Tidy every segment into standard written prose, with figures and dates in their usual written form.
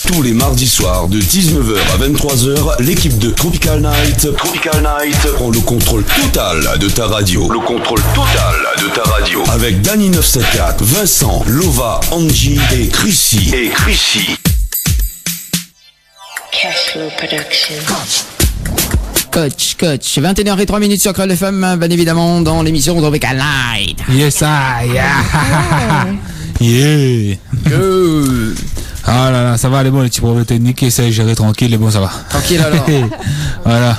Tous les mardis soirs de 19h à 23h, l'équipe de Tropical Night prend le contrôle total de ta radio. Avec Danny 974, Vincent, Lova, Angie et Chrissy. Cashflow Production. Coach. 21h03 sur Creole FM, bien évidemment, dans l'émission Tropical Night. Yes, yeah. Ah là là, ça va, les bons, les petits problèmes techniques, essaye de gérer tranquille, les bons, ça va. Tranquille alors. Voilà.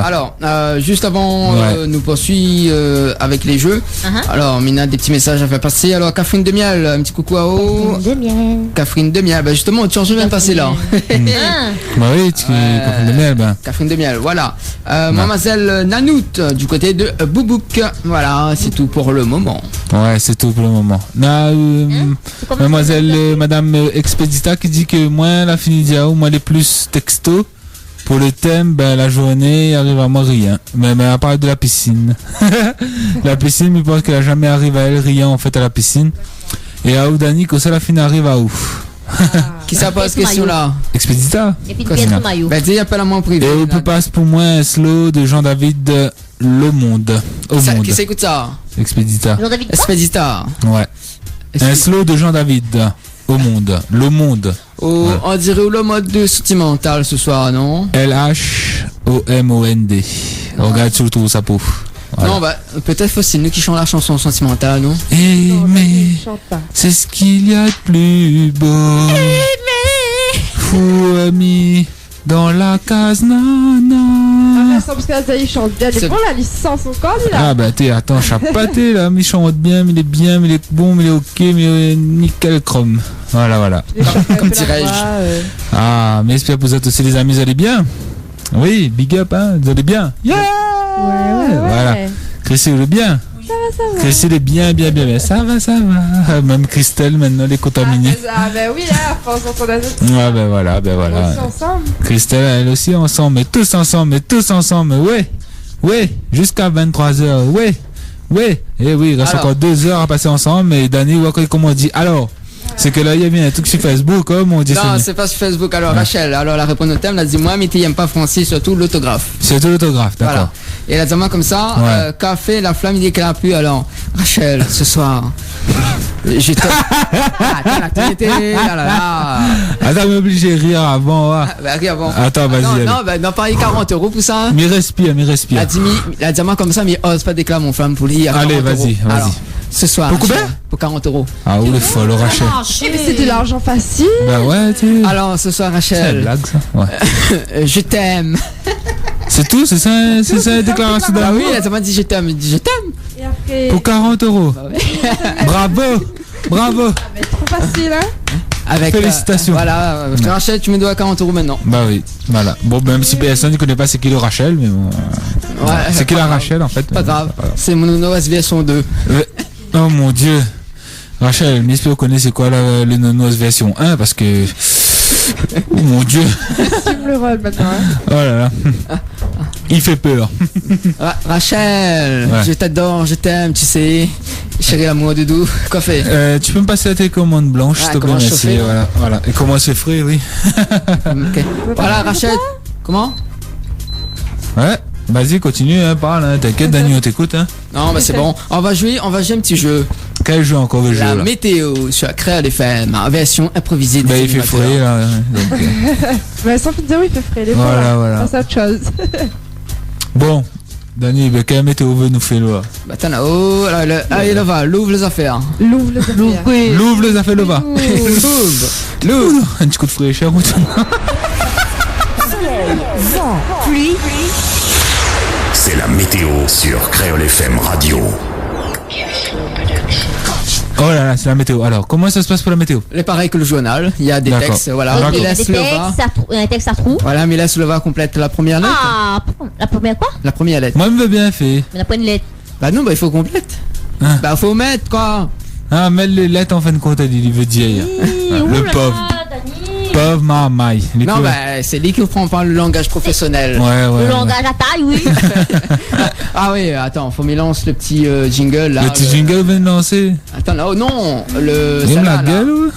Alors, juste avant, nous poursuivons avec les jeux. Alors, Mina, des petits messages à faire passer. Alors, Catherine de Miel, un petit coucou à haut. Catherine de Miel, justement, tu en viens de passer là. Bah oui, Catherine de Miel, Catherine de Miel, voilà. Mademoiselle Nanout, du côté de Boubouk. Voilà, c'est tout pour le moment. Ouais, c'est tout pour le moment. Mademoiselle, Madame Expedita qui dit que moi, la Finidiao, moi, les plus texto. Pour le thème, la journée arrive à moi rien. Mais à part de la piscine. La piscine, je pense qu'elle n'a jamais arrivé à elle rien en fait à la piscine. Et à Oudani, que ça la fin arrive à où Qui ça pose cette question là? Expedita. Et puis pièce de maillot. Dis appelle à moi en privé. Et on peut passer pour moi un slow de Jean-David Le Monde. Qui s'écoute ça? Expedita. Jean-David Expedita. Ouais. Un slow de Jean-David au monde. Le Monde. On dirait le mode de sentimental ce soir, non? L-H-O-M-O-N-D. Regarde surtout sa peau. Voilà. Non, peut-être faut c'est nous qui chantons la chanson sentimentale, non? Aimer, c'est ce qu'il y a de plus beau. Aimer. Fou ami dans la case nana. Parce que là, il chante bien. Il est bon, la licence encore, lui, là. Attends, chapaté, là. Il chante bien, mais il est bien, mais il est bon, mais il est ok, mais il est nickel chrome. Voilà. Comme dirais-je. Mais j'espère que vous êtes aussi les amis, vous allez bien? Oui, big up, hein, vous allez bien? Yeah! Ouais. Voilà. Chrissy, vous allez bien? Ça va. Chrissy, elle est bien. Ça va. Même Christelle, maintenant, elle est contaminée. Oui, là, à force d'entendre la note. Voilà. On est ensemble. Christelle, elle aussi ensemble, mais tous ensemble, ouais, jusqu'à 23h, ouais, et oui, il reste encore 2 heures à passer ensemble, mais Danny, comment on dit, alors, c'est que là, il y a bien un truc sur Facebook, comme on dit. Non, c'est pas sur Facebook, alors Rachel, alors la réponse au thème, elle a dit, moi, mais tu n'aimes pas français, surtout l'autographe. Surtout l'autographe, d'accord. Voilà. Et elle a dit, moi, comme ça, café, la flamme, il éclaire plus, alors, Rachel, ce soir, j'étais... Attends, mais obligé de rire avant. Rire avant. Attends, vas-y. Non, pareil, 40 € pour ça. Mais respire. Elle a dit, moi, comme ça, mais ose pas déclarer mon flamme pour lire. Allez, vas-y. Alors, ce soir. Pour combien? Pour 40 €. Ah, où le folle, Rachel. Mais c'est de l'argent facile. Ouais, tu. Alors, ce soir, Rachel. C'est une blague, ça. Ouais. Je t'aime. C'est tout, c'est ça la déclaration d'amour. Oui, elle m'a dit je t'aime. Je t'aime. Et après... Pour 40 €. Bravo. Mais trop facile, hein. Félicitations. Voilà, Rachel, tu me dois 40 € maintenant. Bah oui, voilà. Bon, même si personne ne connaît pas c'est qui le Rachel, mais bon. C'est qui la Rachel en fait. Pas grave, c'est mon OS version 2. Oh mon dieu. Rachel, j'espère que vous connaissez c'est quoi le Nonos version 1 parce que. Oh mon dieu. Assume le rôle maintenant, hein. Oh là là. Il fait peur. Rachel, je t'adore, je t'aime, tu sais. Chérie, l'amour doudou. Quoi fait? Tu peux me passer la télécommande blanche, s'il te plaît, merci. Voilà. Et comment c'est frais, oui. Okay. Voilà, Rachel. Comment? Ouais. Vas-y, continue, parle, t'inquiète, Dani, on t'écoute. Non, c'est bon. On va jouer un petit jeu. Quel jeu encore le jeu La là météo sur Creole FM, en version improvisée. Il fait frais là. Mais sans pizza, il fait frais. Voilà. Ça, c'est autre chose. Bon, Dani, quelle météo veut nous faire là? Attends là-haut, allez là-bas, l'ouvre les affaires. L'ouvre les affaires là-bas. L'ouvre. Un petit coup de fraîcheur. Soleil, vent, pluie. C'est la météo sur Creole FM Radio. Oh là là, c'est la météo. Alors, comment ça se passe pour la météo? C'est pareil que le journal. Il y a des textes, voilà. Il y a un texte à trous. Voilà, Mila Slova complète la première lettre. Ah, la première quoi? La première lettre. Moi, je me veux bien fait. Mais la première lettre. Bah non, il faut complète. Faut mettre quoi. Mais les lettres en fin de compte, il veut dire. Le pauvre. Pauvre mamaille. Non, c'est lui qui prend pas le langage professionnel. Ouais. Le langage à taille, oui. Ah oui, attends, faut mélanger le petit jingle là. Le petit jingle vient de lancer. Attends, là, oh non, la gueule ou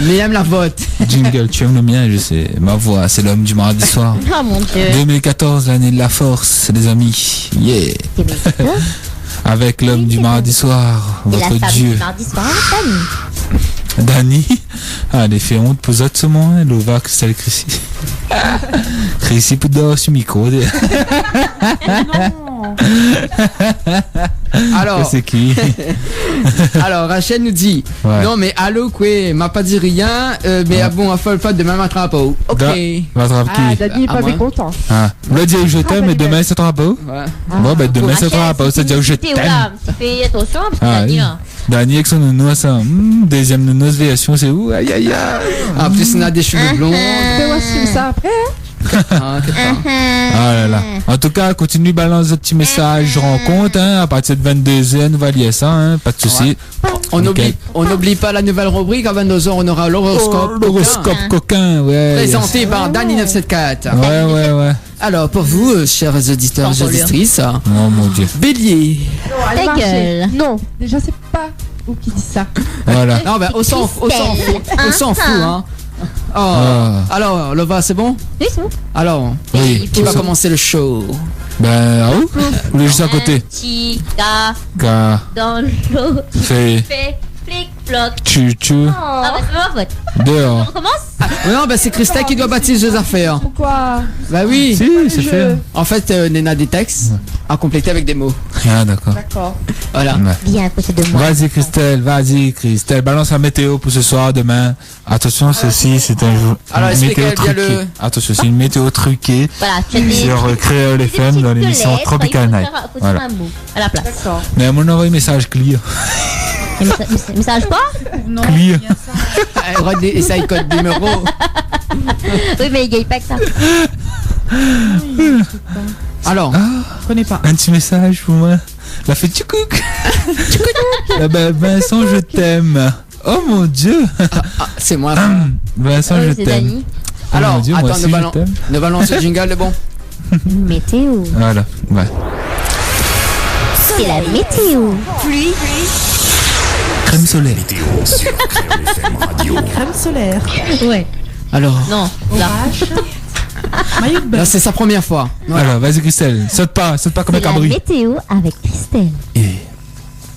Mais aime la vote. Jingle, tu aimes le mien, je sais. Ma voix, c'est l'homme du mardi soir. Oh mon Dieu. 2014, l'année de la force, les amis. Yeah. Avec l'homme du mardi soir, Et la votre femme Dieu. du mardi soir, Dani. Dani. Ah, elle fait honte pour autres ce moment, Lova, Christelle, Chrissy. Chrissy, pour dehors sur le micro. Alors, c'est qui? alors, Rachel nous dit Ouais. non, mais allô, quoi, m'a pas dit rien, mais ah bon, à folle pas demain matin à Pau. Ok. Va attraper Ah, qui? Dani est À pas moi. mécontent. Ah, on l'a dit je t'aime, et demain c'est ton beau. Ouais. Bon, ben demain c'est ton beau, ça veut dire que je t'aime. Fais attention, parce que Ah, Dani, oui. là. Dani avec son nounours, ça. Deuxième nounours, variation, c'est où? Aïe aïe aïe. En plus, on a des cheveux blonds. Fais-moi suivre ça après. Ah, qu'est-ce que Ah là là. En tout cas, continue balance des petits messages, je rends compte, hein. À partir de 22h, nous va lier ça, hein. Pas de soucis. on Nickel. n'oublie pas la nouvelle rubrique. À 22h, on aura l'horoscope. Oh, l'horoscope coquin, ouais. Présenté par Dani 974. Ouais. Alors, pour vous, chers auditeurs et auditrices, Oh mon dieu. Bélier. Non, elle Ta marche. gueule. Non, déjà c'est pas où qui dit ça. Voilà. Non, ben, on s'en fout, hein. Oh. Ah. Alors, Lova, c'est bon? Oui, c'est bon. Alors, Oui. qui va commencer le show? Ben, où? Ou est juste à côté? Petit gars Car, dans l'eau. fait, Fait flic-floc. tu, Ah, bah, c'est pas ma faute. dehors. On commence? Non, ben, c'est Christelle qui doit baptiser les affaires. Pourquoi? Bah oui. Si, c'est je- fait. En fait, Nena des textes à compléter avec des mots. Ah, d'accord. D'accord. Voilà. Ouais. Viens à côté de moi. Vas-y Christelle, balance la météo pour ce soir, demain. Attention, ceci c'est un jour. Alors, une expliquez météo bien truquée. le- Attention, c'est une météo truquée Voilà, tu as des. sur Créole FM dans l'émission Tropical Night. Faut Voilà. dire un mot à la place. D'accord. Mais à mon envoyé message clear. Message quoi? Non, Clear. bien ça. Et ça, il code numéro. Oui, mais il gagne pas que ça. Alors, Je connais pas. Un petit message pour moi. La fait tchoukouk. Ah ben, Vincent, je t'aime. Oh mon dieu. c'est moi. Vincent, je C'est t'aime. Dani. Oh Alors, mon Dieu, moi attends, aussi, nous je t'aime. balance le jingle, le bon. Météo. Voilà, ouais. C'est la météo. Pluie. Crème solaire. Crème solaire. Ouais. Alors, Non, là. Maillot de bain. là, c'est sa première fois. Voilà. Alors, vas-y Christelle, saute pas comme un C'est la cabri. météo avec Christelle.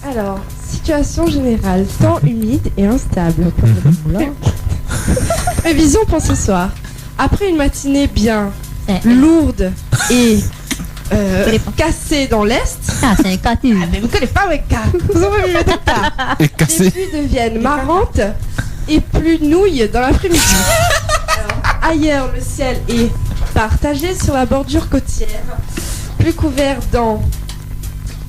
Alors, situation générale, temps humide et instable. Prévision pour ce soir. Après une matinée bien lourde et cassée dans l'est. Ah, c'est un catus. Mais vous connaissez pas avec cas. Vous avez vu le cas. Et Les cassé. pluies deviennent marrantes et plus nouilles dans l'après-midi. Alors, ailleurs, le ciel est partagé sur la bordure côtière, plus couvert dans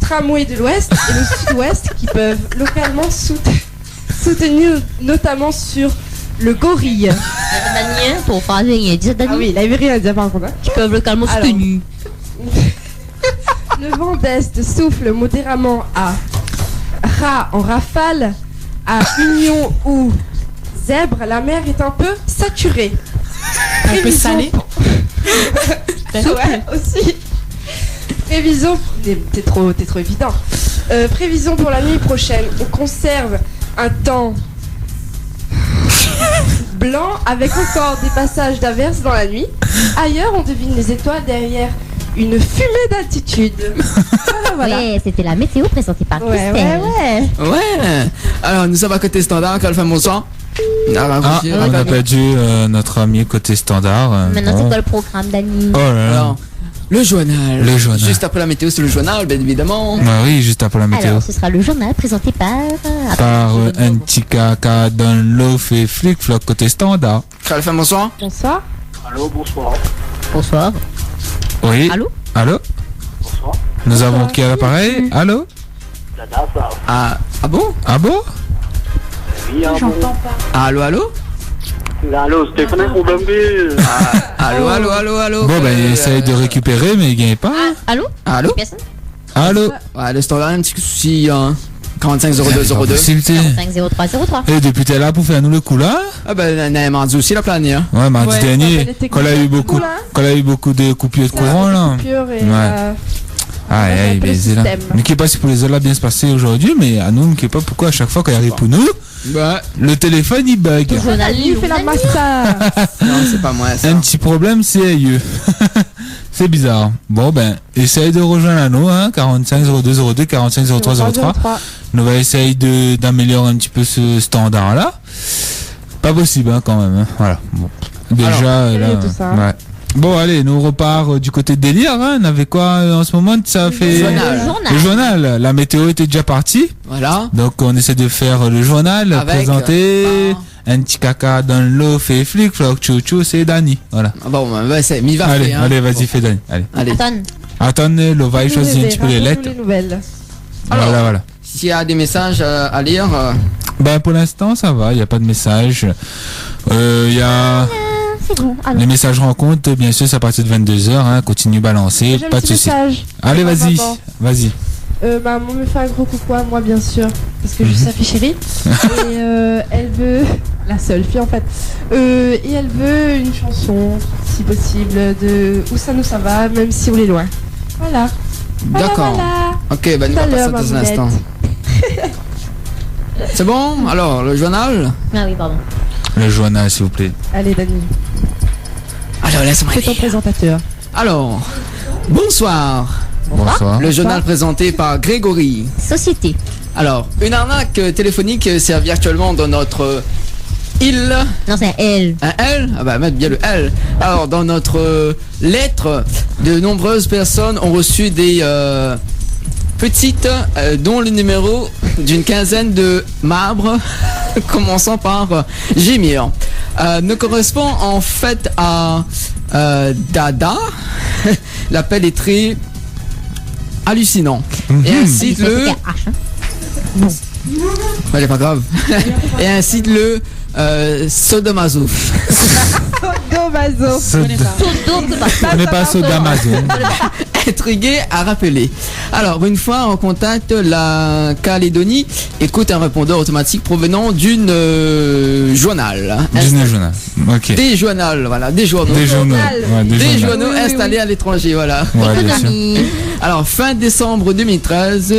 tramway de l'ouest et le sud-ouest qui peuvent localement soutenir notamment sur le gorille. Daniel, pour faire gagner. Dis Dani. Ah oui, il avait rien à dire par contre. Hein. Qui peuvent localement Alors. soutenir. Le vent d'est souffle modérément à ras en rafale, à Union ou Zèbre, la mer est un peu saturée. Un peu salé. Ouais, aussi. Prévision. T'es trop évident. Prévision pour la nuit prochaine. On conserve un temps blanc avec encore des passages d'averses dans la nuit. Ailleurs, on devine les étoiles derrière une fumée d'altitude. Voilà. Ouais, c'était la météo présentée par Ouais, Christelle. Ouais. Alors, nous sommes à côté standard, quand fait mon sang. Ah, on a perdu notre ami côté standard. Maintenant, c'est Bon. quoi le programme, Dani? Oh là là. Alors, le journal. Le journal. Juste après la météo, c'est le journal, bien évidemment. Ah oui, juste après la météo. Alors, ce sera le journal présenté par. Par un petit caca dans l'eau fait flic-floc côté standard. Quand fait mon sang. Bonsoir. Allô, bonsoir. Bonsoir. Oui. Allô? Allô? Bonsoir. Nous avons qui à l'appareil? Allô? Dada, ça. Ah bon? Ah bon? Oui, hein, bon. J'entends pas. Allô? Allô, Stéphane Koumbembe. Allô? Bon, ben, il essaye de récupérer, mais il gagne pas. Allô? Allô? Personne? Allô? Ouais, le standard, un petit souci, hein. 45 0202. Possibilité. 50303. Et depuis t'es là pour faire nous le coup là? Ah ben, on a demandé aussi la planète, hein. Ouais, mardi Ouais, dernier, ça fait des quand il a eu beaucoup, techniques, quand il a eu beaucoup de coupures de courant là. Ouais. Aïe, aïe, peu le baiser là. système. Ne sais pas si pour les autres là bien se passer aujourd'hui, mais à nous, ne sais pas pourquoi à chaque fois qu'il arrive pour nous, Le téléphone il bug. Ton journal, Il fait la massa. Non, c'est pas moi ça. Un petit problème, c'est aïeux. C'est bizarre. Bon, ben, essaye de rejoindre l'anneau, hein, 45 02 02 45 03 03. On va essayer d'améliorer un petit peu ce standard-là. Pas possible, hein, quand même. Hein. Voilà. Bon. Déjà, alors, là. tout ça. Ouais. Bon, allez, nous on repart du côté de délire. Hein. On avait quoi en ce moment? Ça fait. Journal. Le journal. La météo était déjà partie. Voilà. Donc on essaie de faire le journal, Avec, présenter. Un petit caca dans l'eau, fait flic, floc, chou, c'est Dani. Voilà. Bon, bah, c'est, mais il va Allez, faire. Hein. allez, vas-y, fais Dani. Allez. Attends. Attends, le va choisir un petit peu les lettres. Les nouvelles. Voilà. S'il y a des messages à lire, Ben pour l'instant ça va, il n'y a pas de message. Il y a C'est bon. Alors. les messages rencontres, bien sûr, c'est à partir de 22h, hein, continue balancer, J'ai un pas de petit soucis. message. Allez, vas-y, Maman. vas-y. Maman me fait un gros coucou à moi, bien sûr, parce que je suis sa fille chérie. Et elle veut, la seule fille en fait, et elle veut une chanson, si possible, de Où ça nous ça va, même si on est loin. Voilà. d'accord. Voilà. Ok, bah nous Tout à va passer l'heure, dans un ma instant. C'est bon? Alors, le journal? Ah oui, pardon. Le journal, s'il vous plaît. Allez, Dani, Alors, laisse-moi c'est ton lire. présentateur. Alors, bonsoir. Bonsoir. Le journal présenté par Grégory. Société. Alors, une arnaque téléphonique sert virtuellement dans notre île. Non, c'est un L. Un L? Ah bah mettre bien le L. Alors dans notre lettre, de nombreuses personnes ont reçu des petites, dont le numéro d'une quinzaine de marbres, commençant par gémir. Ne correspond en fait à Dada. L'appel est très hallucinant. Et ainsi C'est le... un H. Hein. Ouais, c'est pas grave. Et ainsi le Sodomaso. Domazo. On n'est pas sur d'Amazon. Intrigué à rappeler. Alors, une fois en contact, la Calédonie écoute un répondeur automatique provenant d'une journal. Disney Journal. Ok. Des journaux, voilà, des journaux. Des journaux. Ouais, Des des journaux. journaux installés à l'étranger, voilà. Ouais, bien sûr. Alors, fin décembre 2013,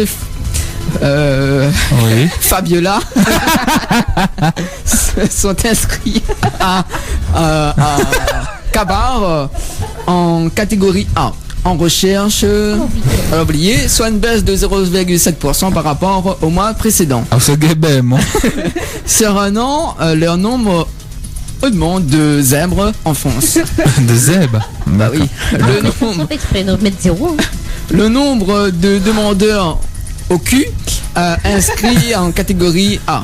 Oui. Fabiola sont inscrits à Cabar en catégorie A. En recherche, on l'a oublié, soit une baisse de 0,7% par rapport au mois précédent. Ah, c'est Gabem, moi. Sur un an, leur nombre augmente de zèbres en France. De Zeb. Bah oui, On fait exprès de mettre 0. le nombre de demandeurs au cul inscrits en catégorie A.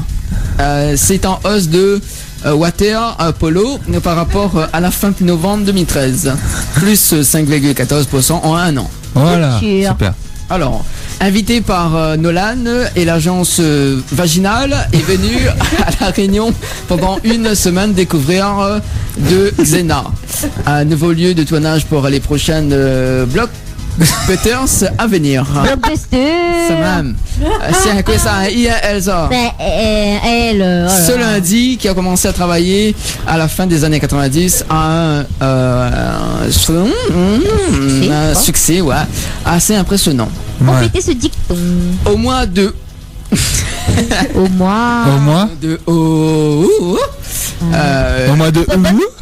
C'est en hausse de Water Polo par rapport à la fin de novembre 2013. Plus 5,14% en un an. Voilà. Sûr. Super. Alors, invité par Nolan et l'agence vaginale est venu à La Réunion pendant une semaine découvrir de Xena. Un nouveau lieu de tournage pour les prochaines blockbusters à venir. Blockbuster. Ça même. C'est quoi ça? Un I, un L, ça. Ben, elle. Ce lundi, qui a commencé à travailler à la fin des années 90 à un succès, ouais, assez impressionnant. Complétez ce dicton. Au mois de Au mois. Au mois au mois de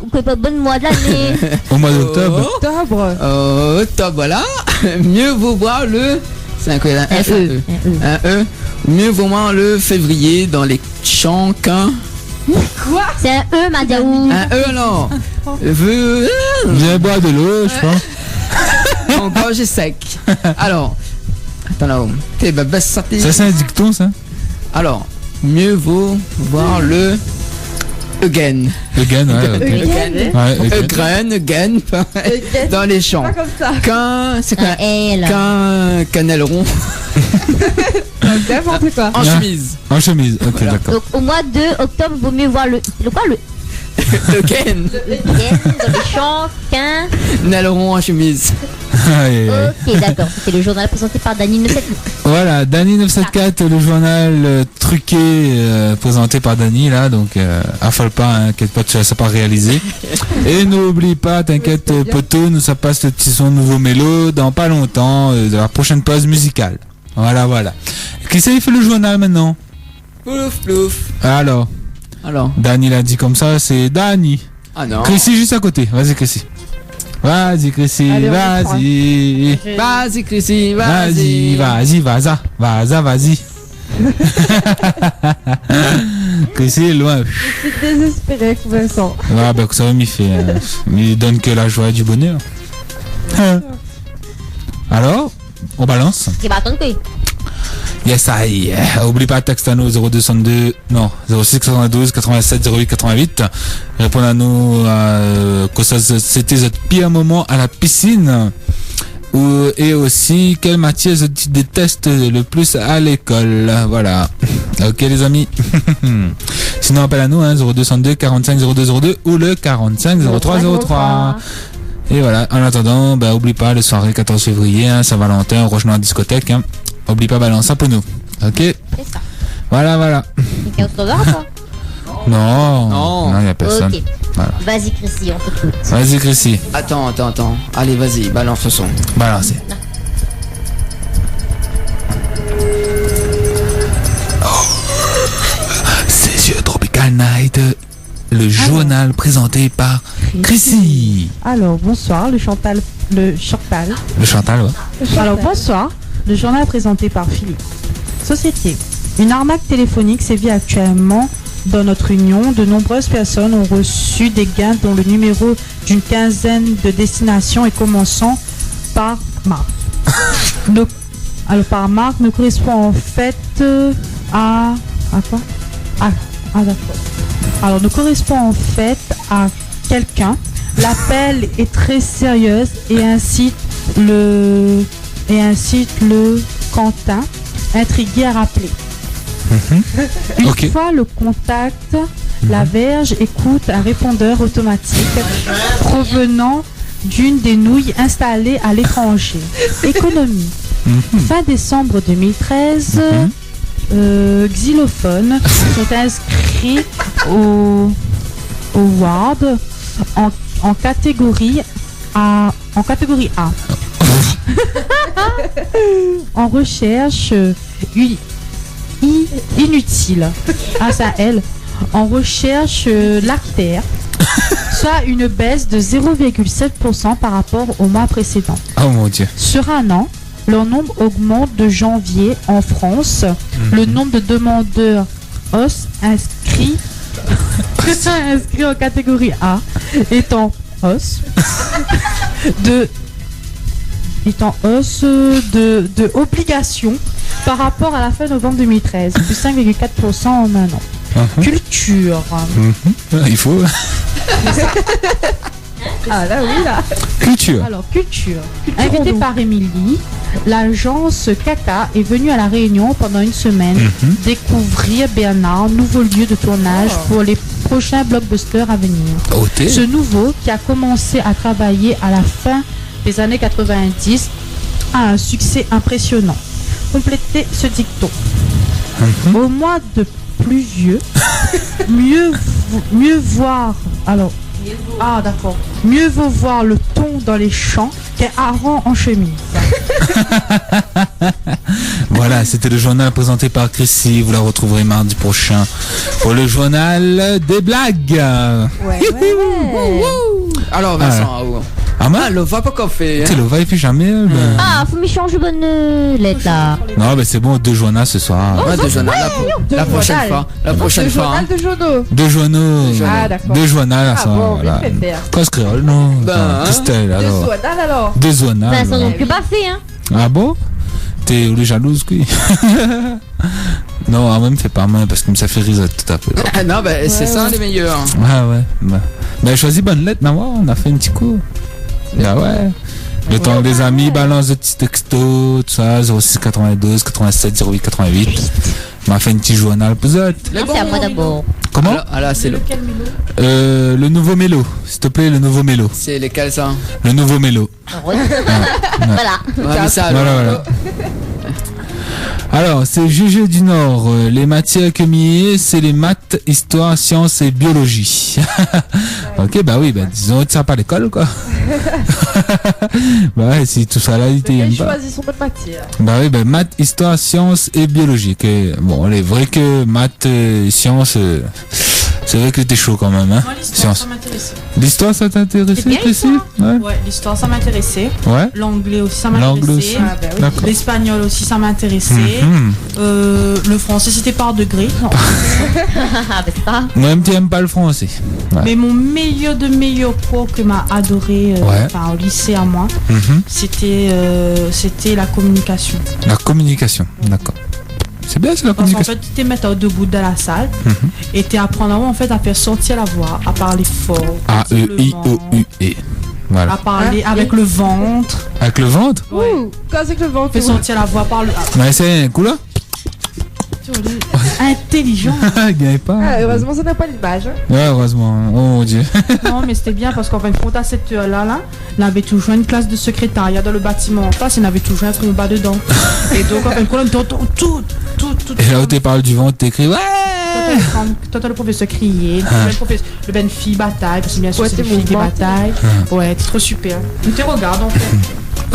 Ou que pas bon mois de l'année. Au mois d'octobre. Octobre. octobre, voilà. Mieux vaut voir le c'est un E. un E. Mieux vaut voir le février dans les champs qu'un C'est un E, Madiaou. un E alors. Viens boire de l'eau, je pense. Mon gorge est sec. Alors, attends là-haut. T'es bah, sorti. Ça, c'est un dicton, ça. Alors, mieux vaut voir le again. Again, ouais. Again. Ouais, again. Again dans les champs. Pas comme ça. Qu'un c'est quoi? Un L. Qu'un aileron N'importe quoi. en Bien. chemise. En chemise, ok, Voilà. d'accord. Donc au mois de octobre, vaut mieux voir le quoi le Again. dans les champs qu'un. Un aileron en chemise. Aïe, aïe, aïe. Ok, d'accord. C'était le journal présenté par Dani 97. Voilà, Dani 974, le journal truqué présenté par Dani là, donc affole pas, hein, inquiète pas, ça pas réalisé. Et n'oublie pas, t'inquiète poteau, nous ça passe le petit son nouveau mélo dans pas longtemps, de la prochaine pause musicale. Voilà, voilà. Qui c'est qui fait le journal maintenant? Plouf, plouf. Alors, Dani l'a dit comme ça, c'est Dani. Ah non. Chrissy juste à côté. Vas-y, Chrissy. Vas-y, Chrissy. Allez, on Vas-y. Vas-y, Chrissy. Vas-y, vas-y. Chrissy est loin. Je suis désespéré, Vincent. Ah, ben, ça va m'y faire. Mais il donne que la joie et du bonheur. Alors, on balance. Qui va attendre quoi? Yes, aïe. Oublie pas, texte à nous 0262, non, 06 92 87 08 88. Répondez à nous que c'était votre pire moment à la piscine. Et aussi, quelle matière tu détestes le plus à l'école. Voilà. Ok, les amis. Sinon, appelle à nous, 0262 45 0202 ou le 45 03 03. Et voilà, en attendant, oublie pas, le soirée 14 février, Saint-Valentin, rejoins la discothèque. Oublie pas, balance ça pour nous. Ok? C'est ça. Voilà. Quelqu'un d'autre là, toi? Non, il n'y a personne. Ok. Voilà. Vas-y, Chrissy, on t'écoute. Vas-y, Chrissy. Attends. Allez, vas-y, balance le son. Balancez. C'est yeux Tropical Night, le journal présenté par Chrissy. Alors, bonsoir, le Chantal. Le Chantal, ouais. Alors, bonsoir, le journal présenté par Philippe. Société. Une arnaque téléphonique sévit actuellement dans notre union. De nombreuses personnes ont reçu des gains dont le numéro d'une quinzaine de destinations et commençant par marque. Par marque ne correspond en fait à quoi? D'accord. Alors, ne correspond en fait à quelqu'un. L'appel est très sérieuse et incite le Quentin intrigué à rappeler. Une fois le contact, la Verge écoute un répondeur automatique provenant d'une des nouilles installées à l'étranger. Économie. Fin décembre 2013, xylophones sont inscrits au Ward en catégorie A. En recherche inutile. C'est elle. En recherche lactaire, soit une baisse de 0,7% par rapport au mois précédent. Oh mon Dieu. Sur un an, leur nombre augmente de janvier en France. Le nombre de demandeurs os inscrits en catégorie A est en hausse de obligation par rapport à la fin novembre 2013, plus 5,4% en un an. Culture. Il faut. Ah là oui là. Culture. Alors, culture. Invitée par Émilie, l'agence Kaka est venue à La Réunion pendant une semaine découvrir Bernard, nouveau lieu de tournage pour les prochains blockbusters à venir. Ce nouveau, qui a commencé à travailler à la fin des années 90, a un succès impressionnant. Complétez ce dicton. Au mois de pluvieux, mieux voir. Alors. Ah d'accord. Mieux vaut voir le thon dans les champs qu'un hareng en chemise. Voilà, c'était le journal présenté par Chrissy. Vous la retrouverez mardi prochain pour le journal des blagues. Ouais. Alors Vincent, le va pas qu'on fait. Tu le va et puis jamais. Ah, faut me changer bonne lettre là. Non, mais c'est bon, deux journaux ce soir. Ouais, deux journaux. La prochaine fois. La prochaine fois. Journal de Jono. Deux journaux. Ah d'accord. Deux journaux là, ça. Bon, Voilà. Presque Créole, non. Christelle, Deux alors. journal alors. Deux journaux. Ça sont donc pas fait, hein. Ah bon? T'es jalouse, quoi. Non, moi, me fait pas mal parce que ça fait rire tout à fait. Non, c'est ça les meilleurs. Ah ouais. Choisis bonne lettre, non, on a fait un petit coup. Ah ouais. Le temps que les amis balancent des petits textos, tout ça, 06 92 87 08 88. M'a fait un petit journal pour eux. C'est à moi d'abord. Comment? Alors, c'est le nouveau mélo. S'il te plaît, le nouveau mélo. C'est lesquels ça? Le nouveau mélo. Voilà. Voilà. Alors, c'est Jugé du Nord. Les matières que mieux, c'est les maths, histoire, sciences et biologie. Ok, bah oui, bah disons que ça pas l'école, quoi. Bah ouais, si tout ça là, il Il t'aime pas. choisit son bonne matière. Bah oui, bah maths, histoire, sciences et biologie. Bon, il est vrai que maths, sciences, c'est vrai que t'es chaud quand même, hein. Moi, l'histoire, Sciences. ça m'intéressait. L'histoire, ça t'intéressait, C'est bien, Chrissy? Ouais. Ouais, l'histoire, ça m'intéressait. Ouais. L'anglais aussi, ça L'anglais aussi. m'intéressait. Ah, bah oui. D'accord. L'espagnol aussi, ça m'intéressait. Mhm. Le français, c'était par degré. Non. Ah, bah ça. Moi-même, tu aimes pas le français. Ouais. Mais mon meilleur de meilleur pro que m'a adoré Ouais. au lycée à moi, Mhm. c'était la communication. La communication, d'accord. C'est bien, c'est la Parce qu'en communication. fait, tu te mettre debout dans la salle Mhm. et tu apprends en fait à faire sortir la voix, à parler fort, A-E-I-O-U-E. Voilà. à parler Hein? avec le ventre. Avec le ventre? Ouais. Ouh, quand c'est que le ventre. Fais sortir la voix par le. Ouais, c'est un coup là. Intelligent. Gagne pas. Ah, heureusement, ça n'a pas l'image. Hein. Ouais, heureusement. Oh mon dieu. Non, mais c'était bien parce qu'en fin de compte, à cette heure-là, on avait toujours une classe de secrétariat dans le bâtiment en face et on avait toujours un combat dedans. Et donc, en fin de compte, on entend tout. Et là où tu parles du ventre, t'écris ouais. T'entends le professeur crier, le ben fille bataille, parce que bien sûr, Ouais, c'est t'es des filles qui mouvement. bataillent. Ouais, c'est trop super. On te regarde en fait.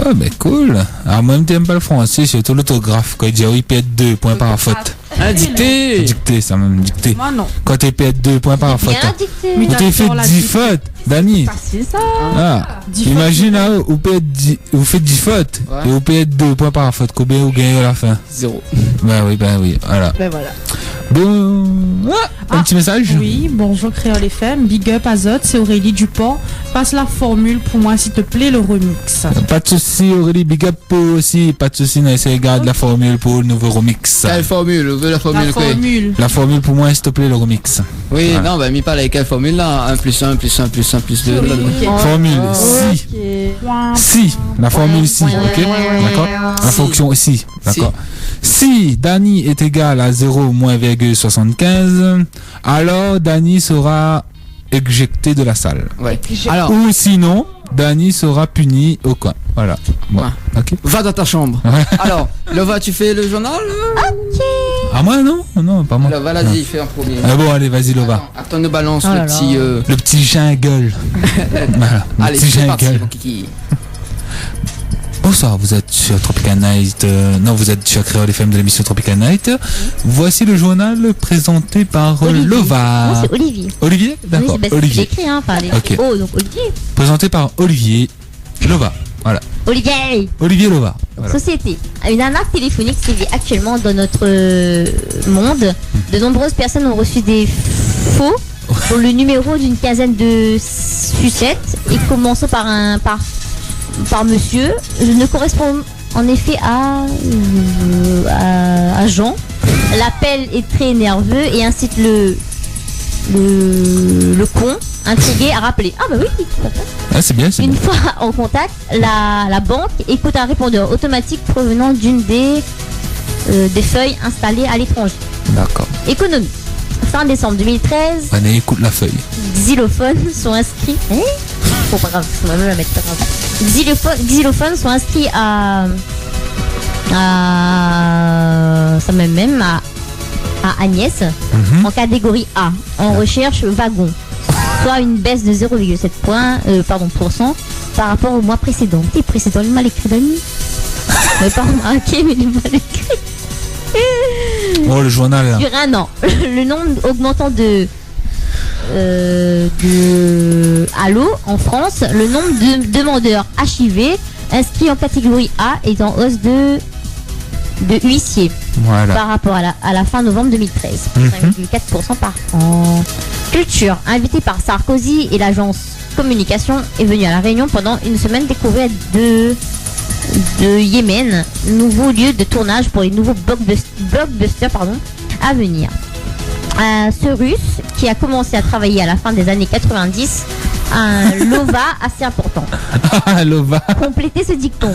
Oh, ben cool. Alors, moi-même, t'aimes pas le français, surtout l'autographe. Quand il dit oui, peut-être 2 points par faute. Ah, dicté. Dicté, ça même dicté. Moi, non. Quand t'es peut-être 2 points par faute. Bien dicté. Mais Vous t'avez fait t'adores la 10 dictée. fautes, Dani. C'est ça. Ah, 10 fautes, imagine, hein, vous faites 10 fautes. Ouais. Et vous payez 2 points par faute. Combien vous gagnez à la fin? 0. Ben oui, voilà. Ben voilà. Bon. Un petit message? Oui, bonjour Créole FM, Big Up Azote, c'est Aurélie Dupont. Passe la formule pour moi, s'il te plaît, le remix. Pas de soucis, Aurélie, big up aussi. Pas de soucis, on essaie de garder la formule pour le nouveau remix. Quelle formule? On veut la formule La quoi? formule. La formule pour moi, s'il te plaît, le remix. Oui, Ouais. non, bah, m'y parle avec quelle formule là? 1 plus 1 plus 1 plus 1 plus 2. Formule, si. Ok. Si, la formule si, ok? D'accord? La fonction si, d'accord? Si Dani est égal à 0 moins 0,75, alors Dani sera éjecté de la salle. Ouais. Alors, Ou sinon, Dani sera puni au coin. Voilà. Bon, ok? va dans ta chambre. Ouais. Alors, Lova, tu fais le journal? Ah, moi, non? Non, pas moi. Lova, vas-y, fais en premier. Ah bon, allez, vas-y, Lova. Attends, nous balance Oh le là petit. Le petit jungle. Voilà, le Allez, petit c'est parti, jungle. mon kiki. Bonsoir, vous êtes sur Tropical Night. Non, vous êtes sur Créole FM de l'émission Tropical Night. Voici le journal présenté par Olivier. Lova. Non, c'est Olivier. Olivier? D'accord, Oui, c'est Olivier. écrit, hein. Enfin, les Ok. Oh, donc Olivier. Présenté par Olivier Lova. Voilà. Olivier. Olivier Lova. Voilà. Société. Une arnaque téléphonique sévit actuellement dans notre monde. De nombreuses personnes ont reçu des faux pour le numéro d'une quinzaine de sucettes et commençant par monsieur ne correspond en effet à Jean. L'appel est très nerveux et incite le con intrigué à rappeler. Ah bah oui, tout à fait. Ah, c'est bien, c'est Une bien. fois en contact, la banque écoute un répondeur automatique provenant d'une des feuilles installées à l'étranger. D'accord. Économie. Fin décembre 2013, Allez, écoute la feuille. xylophones sont inscrits. Faut pas grave, faut même la mettre pas grave. Xylophones sont inscrits à ça même à Agnès Mhm. en catégorie A en recherche wagon, soit une baisse de 0,7 % par rapport au mois précédent. Et précédent, il m'a écrit Dani. Mais pas remarqué, mais il m'a écrit. Oh, le journal, là. Sur un an, le nombre augmentant de Allo en France, le nombre de demandeurs HIV inscrits en catégorie A est en hausse de huissiers Voilà. par rapport à la fin novembre 2013, 5,4% par an. Culture, invité par Sarkozy et l'agence Communication, est venu à La Réunion pendant une semaine découvrir de Yémen, nouveau lieu de tournage pour les nouveaux blockbusters à venir. Ce russe qui a commencé à travailler à la fin des années 90 a un lova assez important. Ah, Lova. Complétez ce dicton.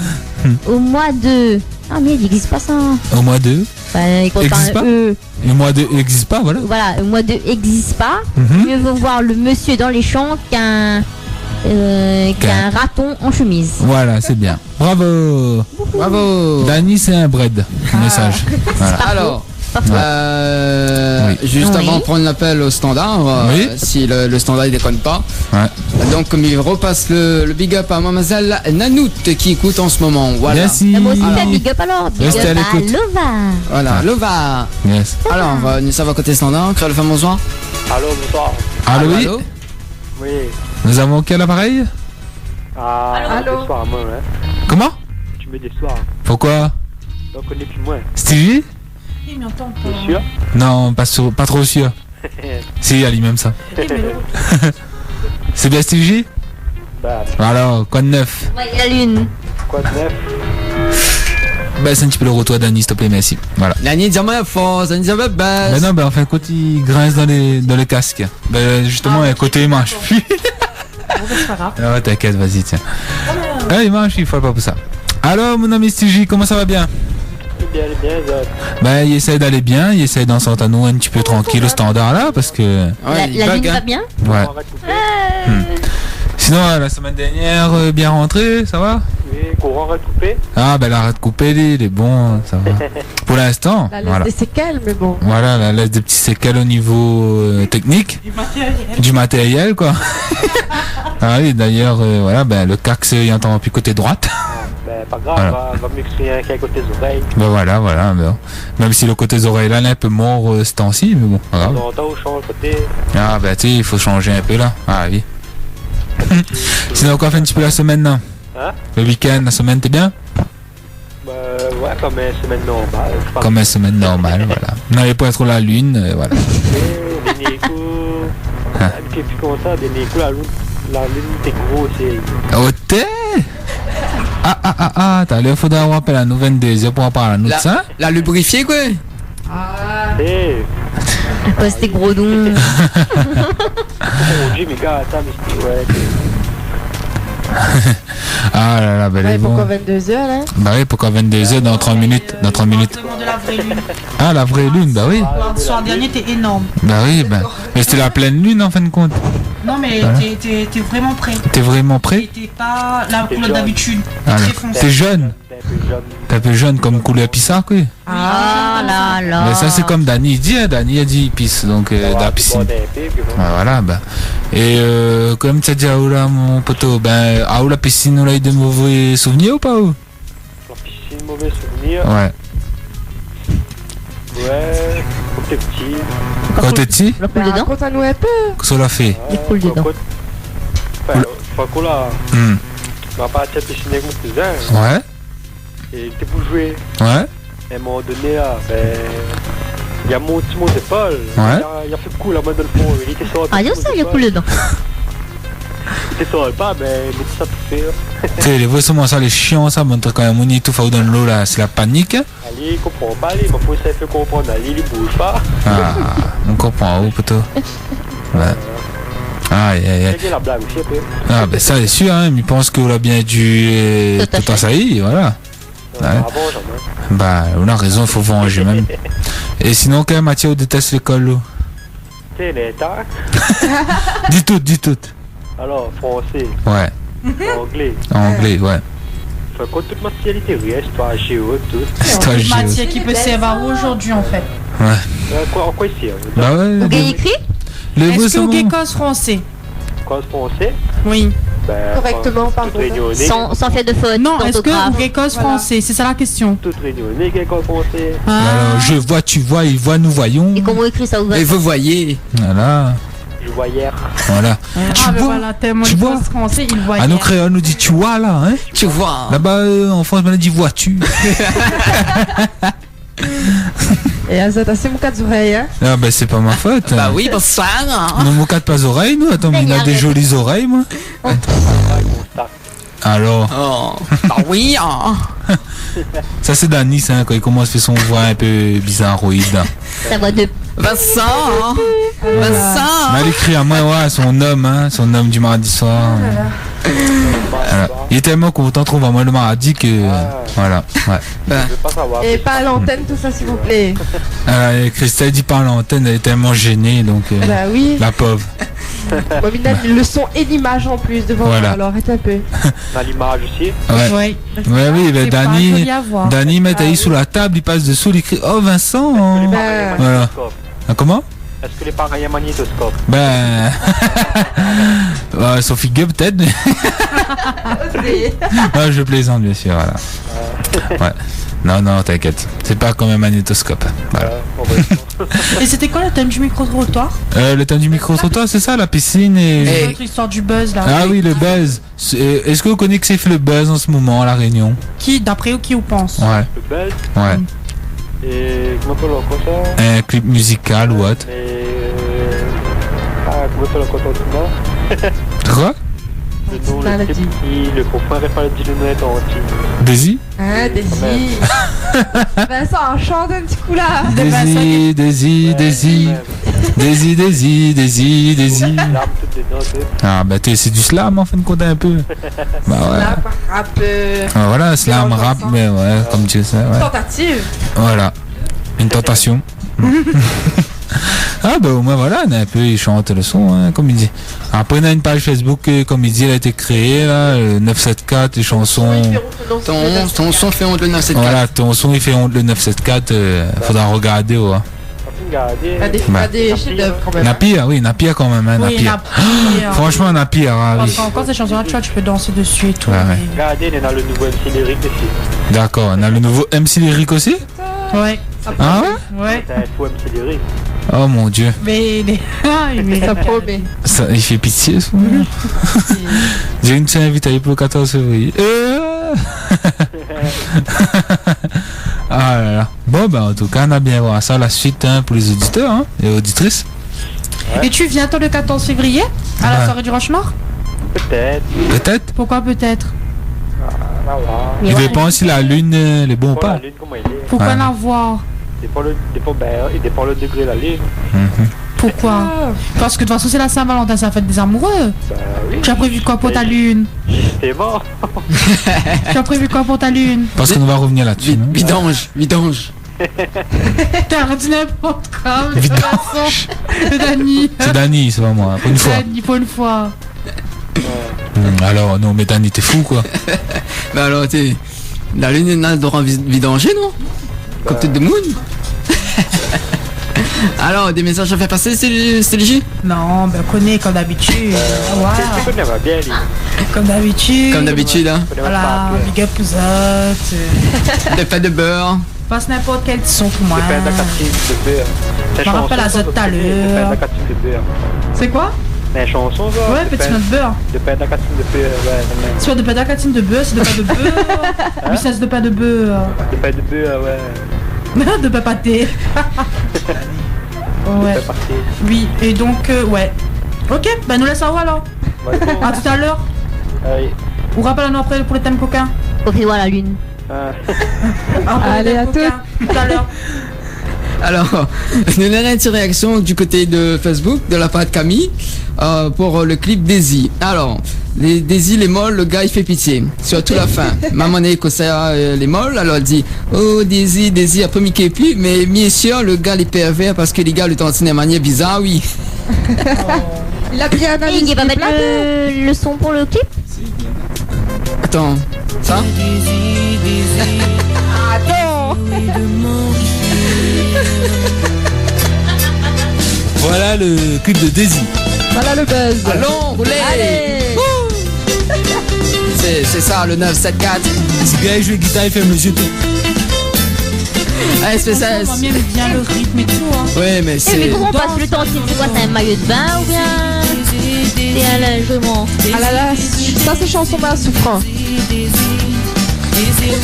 Au mois de... Ah mais il n'existe pas ça. Au mois 2. Enfin, il compte Existe un pas E. Le mois 2 n'existe pas, voilà. Voilà, le mois de n'existe pas. Mhm. Mieux vaut voir le monsieur dans les champs qu'un raton en chemise. Voilà, c'est bien. Bravo. Bravo. Dani, c'est un bread. Message. Voilà. Alors, pas faux. Juste Oui. avant de prendre l'appel au standard, si le standard il déconne pas. Donc comme il repasse le big up à mademoiselle Nanout qui écoute en ce moment. Voilà. Merci. Moi aussi, fais big up alors. Big Restez à up à l'écoute. Lova. Voilà, Lova. Yes. Alors, nous sommes à côté standard. Créole femme, bonsoir. Allô, bonsoir. Allô, oui. Oui. Nous avons quel appareil? Allô. Des soirs, moi, ouais. Comment? Tu mets des soirs. Pourquoi? Donc on est plus moins. Stevie? Il m'entend pas. T'es sûr? Non, pas trop sûr. Si, elle dit même ça. C'est bien Stevie? Bah. Alors, quoi de neuf? Ouais, il y a la lune. Quoi de neuf? Baisse un petit peu le retour, Dani, s'il te plaît, merci. Voilà. Dani, dis-moi force, Dani, dis-moi baisse. Ben non, ben enfin, quand il grince dans les casques. Ben justement, côté il mange. Ah ouais, t'inquiète, vas-y, tiens. Ah, il mange, il faut pas pour ça. Alors, mon ami Stevie, comment ça va bien? Bien, Ben, il essaie d'aller bien, il essaie d'en sortir à nous un petit peu tranquille au standard là, parce que... La lune va bien? Ouais. Sinon, la semaine dernière, bien rentré, ça va? Oui, courant recoupé. Ah, ben l'arrêt de couper, il est bon, ça va. Pour l'instant, La laisse voilà. des séquelles, mais bon. Voilà, la laisse des petits séquelles au niveau technique. Du matériel, quoi. Ah oui, d'ailleurs, voilà, ben le cax, il entend plus côté droite. Ben, pas grave, Voilà. va m'exprimer qu'à côté des oreilles. Ben voilà, ben, même si le côté des oreilles là, il est un peu mort ce temps-ci, mais bon, pas grave. On change côté. Ah, ben tu sais, il faut changer un peu là. Ah oui. Sinon, quoi fait un petit peu la semaine, là? Hein? Le week-end, la semaine, t'es bien? Ouais, comme une semaine normale. Comme une semaine normale, voilà. On n'allait pas trop la lune, voilà. Des Nico. Et puis comme ça, des Nico, la lune, t'es gros, c'est. Oh, t'es? T'as l'air, faudra avoir appelé la nouvelle des pour en parler à nous de ça. La lubrifier, quoi. Hey. Ouais, c'était gros don. Mon Dieu, mais gars, attends, mais c'est ouais. Ah là là, ben Ouais, les bons. pourquoi 22h là? Bah oui, pourquoi 22h dans 30 minutes? Dans 30 minutes. De la vraie lune. Ah, la vraie lune, bah oui. Le soir dernier, t'es énorme. Bah oui, bah. Mais c'était la pleine lune en fin de compte. Non, mais Voilà. t'es vraiment prêt. T'es vraiment prêt? T'es pas la couleur d'habitude. Ah, Très là. foncé. T'es jeune? T'es un peu jeune comme couleur pissard, quoi. Ah là là. Mais ça, c'est comme Dani il dit, hein. Dani a dit il pisse, donc dans la piscine. Ah, voilà, bah. Et comme tu as dit, ah, là, mon poteau, ben, ah, la piscine, on a eu de mauvais souvenirs ou pas? Ou? La piscine, mauvais souvenir. Ouais. Ouais, quand t'es petit. Quand t'es petit? Le coule dedans? Raconte-nous un peu. Qu'est-ce qu'on l'a fait? Il coule dedans. Enfin, quoi là? Hmm. On va partir à la piscine avec mon cousin. Ouais. Et il était pour jouer. Ouais. Et à un moment donné, là, ben. Il a monté mon épaule. Ouais. Il a fait le coup là, main dans le fond. Il était sur le Ah, yo, ça, il coule dedans. Il était sur le pas, mais il était ça pour faire. Tu sais, les voix sont ça, les chiants, ça, montre quand même, on y tout fait dans l'eau là, c'est la panique. Allez, il comprend pas, allez, ma pousse, ça fait comprendre. Allez, il bouge pas. Ah, on comprend, oh, plutôt. Ouais. Aïe, aïe, aïe. C'est la blague aussi, un peu. Ah, ben ça, c'est sûr, hein, mais il pense qu'on a bien dû tout assaillir, voilà. Ouais. Avant, jamais. Bah, on a raison, il faut venger même. Et sinon, quand même, Mathieu déteste l'école, là. Tu sais, les temps. Dis tout. Alors, français. Ouais, Anglais. anglais, ouais. Enfin, quoi, toute ma spécialité, oui, histoire, géo, tout. Histoire géo. Matière qui peut servir aujourd'hui en fait. Ouais. En quoi ici? Bah ouais. Vous gagnez écrit? Les voix Est-ce que sont vous bons. cause français? Quand français, Oui. ben. Correctement, pardon. Toute réunionnée. Sans faire de faute. Non, est-ce que d'orthographe. vous cause français? C'est ça la question. Toute réunionnée, quelqu'un français. Alors, je vois, tu vois, il voit, nous voyons. Et comment on écrit ça? Et vous voyez. Voilà, Je vois hier. voilà. Ah, ben vois, voilà, tellement tu il vois. cause français, il voit. Ah, nos créoles nous dit tu vois là, hein. Tu vois. Là-bas, en France, on a dit vois-tu. Et à ça, c'est mon cas d'oreille, hein? Ah, bah, c'est pas ma faute. Bah oui, bonsoir. Nous, mon cas de pas oreilles, nous. Attends, mais il a des jolies oreilles, moi. Alors, Oh. Bah oui. ça c'est Dani, ça, quand il commence à faire son voix un peu bizarroïde. Ça voit de. Vincent. Vincent. Mais elle écrit à moi, ouais, son homme du mardi soir. Voilà. Il est tellement content de trouver à moi le mardi que. Voilà, ouais. Je veux pas savoir. Et pas à l'antenne, tout ça, s'il vous plaît. Christelle dit pas à l'antenne, elle est tellement gênée, donc. Bah oui. La pauvre. Bon, le son et l'image en plus devant Voilà. moi, alors arrête un peu. On a l'image aussi. Ouais. Ouais, oui, mais Dani met Aïe sous la table, il passe dessous, il écrit oh Vincent. Voilà. Ah, comment? Est-ce que les parents ont un magnétoscope? Ben. Ouais, Sophie Gueux peut-être, mais. Ouais, je plaisante, bien sûr, voilà. Ouais. Non, t'inquiète. C'est pas comme un magnétoscope. Voilà. Et c'était quoi le thème du micro-trottoir? Le thème du micro-trottoir, c'est ça, la piscine et. L'autre histoire du buzz là. Ah oui, le buzz. Est-ce que vous connaissez que c'est fait le buzz en ce moment à La Réunion? Qui, d'après ou qui vous pense? Ouais. Le buzz. Ouais. Et comment on l'appelle encore ça? Un clip musical ou autre. Comment on l'appelle encore ça? Quoi? Le nom, le clip, le copain répare le dit le nom est entier. Daisy? Ah, Daisy. Vincent, chante un petit coup là. Daisy. Ah bah c'est du slam en fin de compte un peu. Bah ouais. Slam, rap. Ah, voilà, slam, rap, mais ouais, comme tu sais. Ouais. Tentative. Voilà. Une tentation. Ah bah au moins voilà, on a un peu, il chante le son, hein, comme il dit. Après on a une page Facebook, comme il dit, elle a été créée là, 974, les chansons. Ton son fait honte le 974. Voilà, ton son il fait honte le 974, faudra regarder, ouais. Des chefs-d'œuvre quand même. Napier, oui, Napier quand même, hein, Napier. Franchement, Napier, ah, parce oui. qu'encore ces chansons-là, tu peux danser dessus et tout. Ouais. Regardez, on a le nouveau MC Lyric aussi. D'accord, on a le nouveau MC Lyric aussi? Ouais. Ah ouais? Ouais. C'est un faux MC Lyric. Oh mon dieu. Mais ça promet. Ça, il fait pitié, ce moment. J'ai une petite invitée pour le 14 février. Ah là là. Bon, ben en tout cas, on a bien voir ça, la suite hein, pour les auditeurs hein, et auditrices. Ouais. Et tu viens toi le 14 février à la soirée du Roche-Noir? Peut-être. Peut-être? Pourquoi peut-être? Il dépend si la lune est bonne ou pas. La lune, comment elle est. Pourquoi la voir? Il dépend le degré de la lune. Pourquoi? Parce que de toute façon c'est la Saint-Valentin, c'est la fête des amoureux. Bah oui. Tu as prévu quoi pour ta lune? T'es mort. Tu as prévu quoi pour ta lune? Parce qu'on va revenir là-dessus. Vidange. T'as dit n'importe quoi. Vidange. C'est Dani. C'est Dani, c'est pas moi, pour une fois. Dani, pour une fois. Alors, non, mais Dani, t'es fou quoi. Mais alors, la lune est dans un vidanger, non? Comme tête de moon. Alors, des messages à faire passer, c'est léger? Non, ben on connaît comme d'habitude. Tu connais ma bien, lui. Comme d'habitude. Comme d'habitude, hein. Voilà, big up aux autres. Des pains de beurre. Passe n'importe quel son pour moi. Des pains d'acatine de beurre. Je me rappelle à Zot tout à Des pains l'heure. d'acatine de beurre. C'est quoi? C'est une chanson, ça? Ouais, petit pain de beurre. Des pains d'acatine de beurre, ouais. Soit de pain d'acatine de beurre, c'est de pain de beurre. Oui, ça c'est de pain de beurre. Des pains de beurre, ouais. De pain pâté. Ouais. Oui, et donc, ouais. Ok, bah nous laisse en haut alors. À tout à l'heure. Ou rappelle-nous après pour les thèmes coquins. Ok, voilà la lune. Allez, à tout à l'heure. Alors, nous avons une petite réaction du côté de Facebook, de la part de Camille, pour le clip Daisy. Alors, Daisy, les molles, le gars il fait pitié. Surtout la fin. Maman est les molles, alors elle dit oh Daisy, après Mickey puis, mais bien sûr, le gars les pervers parce que les gars le tantine de manière bizarre, oui. Il a bien analysé. Il va mettre le son pour le clip. Attends, ça? Attends. Voilà le clip de Daisy. Voilà le buzz. Allons, roulez. Allez. C'est ça, le 974. Ce gars il joue guitare, il fait le jeu. Allez, c'est ça. On bien le rythme et tout. Hein. Ouais, mais c'est. Mais comment on passe le temps? C'est quoi? C'est un maillot de bain ou bien c'est un logement? Ah là là, ça c'est chanson pas souffrant.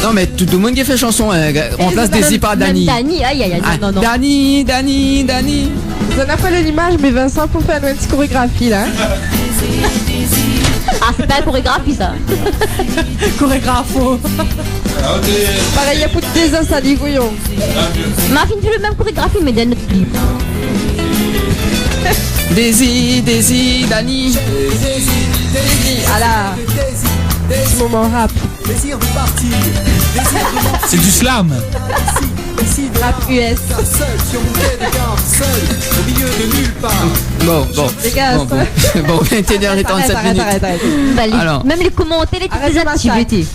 Non mais tout le monde qui fait chanson remplace Daisy par Dani. Dani, aïe, non. Dani. Vous en avez pas l'image, mais Vincent pour faire une petite chorégraphie là. Ah, c'est pas la chorégraphie ça. Chorégrapho. Pareil, il y a pour des os à l'igouillon. Marvin fait le même chorégraphie, mais dans notre clip. Daisy, Dani. Ah là. Petit moment rap. C'est du slam. Rap US. Bon. Les gars, Bon, 21h37 minutes. arrête. Bah, Alors. même les commentaires, les Arrête petites ma activités.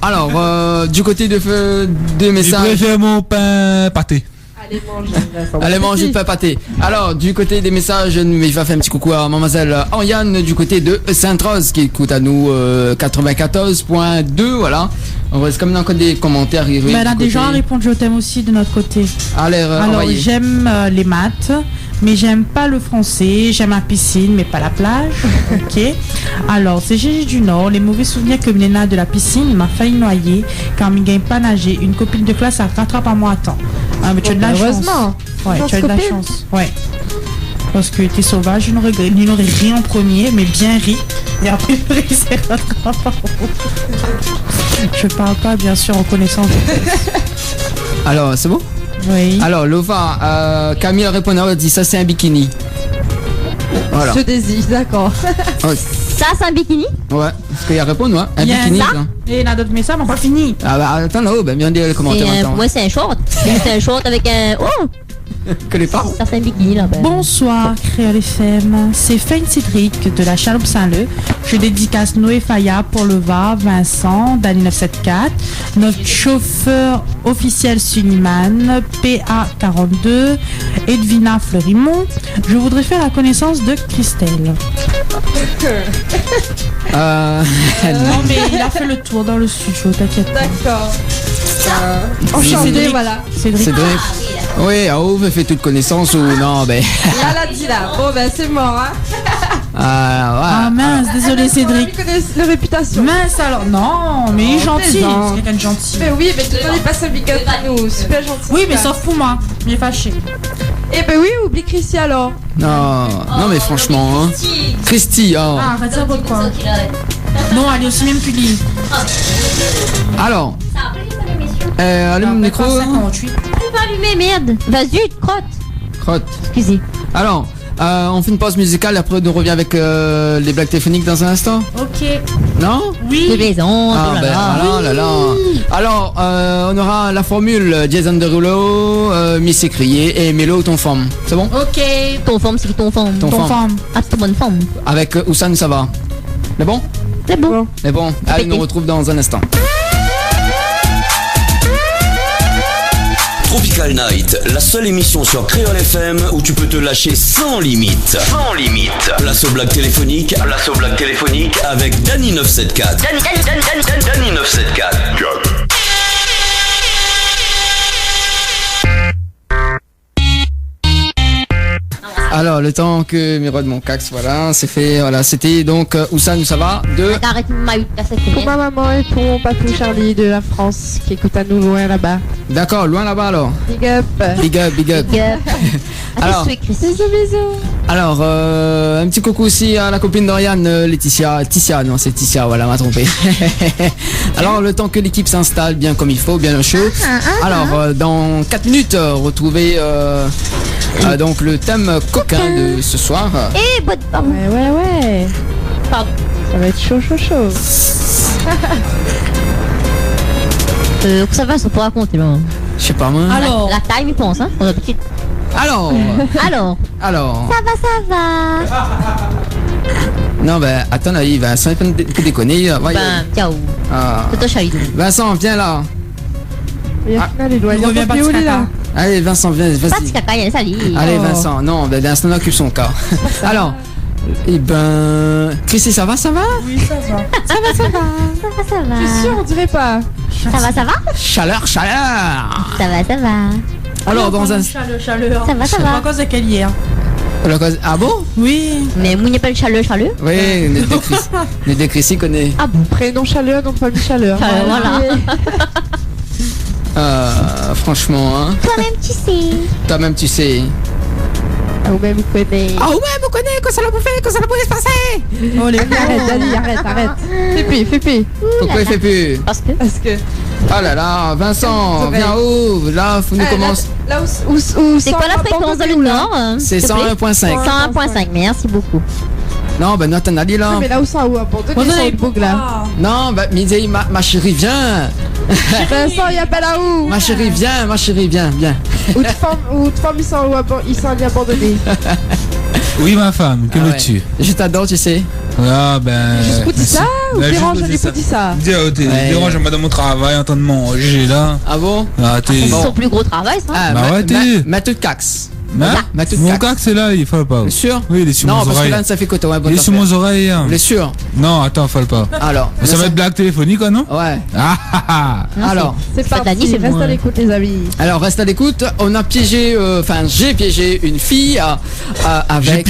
Alors, du côté de Je messages. préfère mon pain pâté. Allez manger. Du pain pâté. Alors, du côté des messages, je vais faire un petit coucou à mademoiselle Ariane du côté de Sainte-Rose qui écoute à nous 94.2. Voilà. On reste comme dans des commentaires arrivés. Mais elle a du côté. déjà répondu je t'aime aussi de notre côté. Alors, Alors j'aime les maths, mais j'aime pas le français. J'aime la piscine, mais pas la plage. Ok. Alors c'est Gégé du Nord. Les mauvais souvenirs que Mléna de la piscine, il m'a failli noyer car il ne gagne pas nager. Une copine de classe a rattrape à moi à temps. Ah, mais tu as de la chance. Heureusement. Ouais, Chance tu as de la copine. chance. Ouais. Parce que t'es sauvage, il n'aurait ri en premier, mais bien ri. Et après, il s'est rattrapé. Je parle pas, bien sûr, en connaissance. alors c'est bon. Oui. Alors, Lova, Camille répondant dit ça c'est un bikini. Voilà. Je désire, d'accord. Ouais, Ça, c'est un bikini? parce qu'il y a répondre, ouais. Un Il y a bikini. ça. hein. Et il y en a d'autres messages, mais pas fini. Ah bah attends, là, bien dire les commentaires maintenant. Moi, c'est un short. C'est un short avec un. Oh! Que les pas. Ça, c'est un bikini là. Bonsoir, Créole FM. C'est Fein Cédric de la Chaloupe Saint-Leu. Je dédicace Noé Faya pour le Var, Vincent, Dani 974, notre chauffeur officiel Suliman, PA42, Edwina Fleurimont. Je voudrais faire la connaissance de Christelle. Non, mais il a fait le tour dans le studio, t'inquiète pas. D'accord. Enchanté, Cédric. voilà. Cédric. Cédric. Oui, vous fait toute connaissance ou non, ben. Là, l'a dit là. Bon, ben, c'est mort, hein. Ah mince, désolé Il Cédric. connaît la réputation. Mince alors, non, mais il est gentil. plaisant. C'est quelqu'un de gentil. Mais oui, mais tout le monde passe un big up à nous. Super gentil. Oui, mais sauf pour moi. Il est fâché. Eh ben oui, oublie Chrissy alors. Non, mais franchement, hein. Christy, oh. Ah, arrête ça, votre quoi. Non, elle est aussi même pulie. Alors, allume le micro. 58. Tu vas allumer, merde. Vas-y, crotte. Crotte. Excusez. Alors, on fait une pause musicale, après on revient avec les blagues téléphoniques dans un instant. Ok. Non? Oui. De maison. Ah ben voilà, là. Alors, on aura la formule Jason Derulo, Miss Écrier et Mélo ton forme. C'est bon? Ok. Ton forme, c'est qui ton forme? Ton forme. femme. Ah, c'est ton bonne forme. Avec Oussane, ça va. C'est bon? C'est bon. C'est bon. Allez, nous retrouve dans un instant. Tropical Night, la seule émission sur Créole FM où tu peux te lâcher sans limite. Sans limite. Place aux blagues téléphoniques. Place aux blagues téléphoniques avec Dani 974. Dani 974. Alors, le temps que mes rois de mon cax, voilà, c'est fait. Voilà, c'était donc Oussane, ça va de. Arrête ma hutte, là, c'est Pour ma maman et pour mon papou Charlie de la France qui écoute à nous loin là-bas. D'accord, loin là-bas alors. Big up. Big up, big up. Alors, Bisous. Alors, un petit coucou aussi à la copine d'Oriane, Laetitia. Ticia, non, c'est Ticia, voilà, m'a trompé. Alors, le temps que l'équipe s'installe bien comme il faut, bien au chaud. Alors, dans 4 minutes, retrouvez donc le thème coquin de ce soir. Eh, bonne femme. Ouais. Pardon. Ça va être chaud. Ça va, ça peut raconter là. Je sais pas moi. Alors. La taille, il pense, hein. On a petite. Alors. Ça va. Non, ben, attends, là, il va sans déconner. Voyons. Ben, ciao. Ah. C'est toi, Charlie. Vincent, viens là. Et au final, il doit Il aller revient en pas de papier caca. là. Allez, Vincent, viens, Pas de vas-y. caca, il y a ça, lui. Allez, Vincent, non, ben, Vincent occupe son cas. Alors, eh ben, Chrissy, ça va? Oui, ça va. Ça va. Je suis sûre, on dirait pas. Ça va. Chaleur. Ça va. Alors, dans un. Chaleur. Ça va. À cause de quelle hier? Ah bon? Oui. Mais moi, il n'y a pas le chaleur. Oui, ne décrissi connaît. Ah bon? Prénom Chaleur, nom de famille Chaleur. Voilà. Franchement, hein. Toi-même, tu sais. Ah, ou même vous connaissez. Ah, ouais, vous connaissez, que ça l'a bouffé, se passer. Oh, les Arrête, Dali, arrête. Fais plus. Pourquoi il fait plus? Parce que. Oh là là, Vincent, viens où? Là, faut nous commencer. Là où C'est quoi la fréquence dans le Nord? C'est 101.5. 101.5, merci beaucoup. Non, ben, Nathan Ali là. Mais là où ça, où abandonné, c'est le bug là. Non, bah, mais ma chérie, viens. Vincent, il appelle à où? Ma chérie, viens, viens. Ou de femme, ils sont abandonnés. Oui, ma femme, que veux-tu? Je t'adore, tu sais. Ah, ben. Juste pour dire ça ou dérange, je lui pour dire ça? Dérange, moi dans mon travail, en train de manger là. Ah bon? Ah, t'es. C'est son plus gros travail, ça. Ah, bah ouais, t'es. Ma toute caxe. Mon cax c'est là, il faut pas. T'es sûr? Oui, il est sur non, mon parce oreille. que là, ça fait quoi toi? Il est sur mon oreille. Hein. T'es sûr? Non, attends, faut pas. Alors. Ça va être blague téléphonique, quoi, non? Ouais. Non, alors. C'est parti, reste à l'écoute, les amis. Alors, reste à l'écoute. On a piégé, j'ai piégé une fille avec.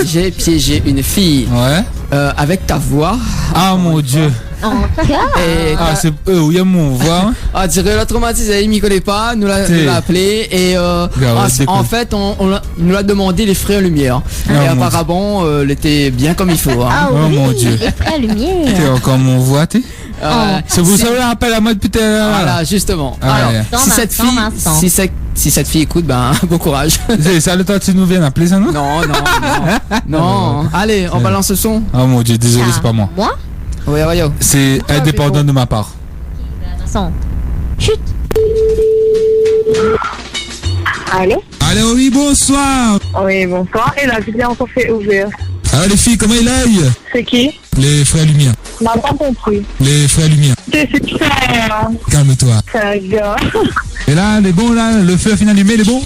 J'ai piégé une fille. Ouais. Avec ta voix. Ah mon Dieu. Et c'est où il y a mon voix. Ah, dirait la traumatisée, il m'y connaît pas, nous l'a appelé et en fait on nous l'a demandé les frais à lumière. Et apparemment elle était bien comme il faut. Hein. Ah oh oui, mon Dieu. les frais à lumière. T'es encore mon voix, t'es. C'est vous savez rappel à moi depuis tout à l'heure. Voilà, justement. Ah, alors, ouais. si cette fille écoute, ben bon courage. C'est ça le temps que tu nous viennes appeler ça, non? Non. Allez, on balance le son. Oh mon Dieu, désolé, c'est pas moi. Moi? Oui, c'est indépendant de ma part. Vincent. Chut. Allô? Allô, oui, bonsoir. Oui, bonsoir. Et la vidéo encore fait ouvert. Ah, les filles, comment il aille? C'est qui? Les frères Lumière. On n'a pas compris. Les frères Lumière. C'est super. Calme-toi. C'est un gars. Et là, les bons, là, le feu final allumé, les bons?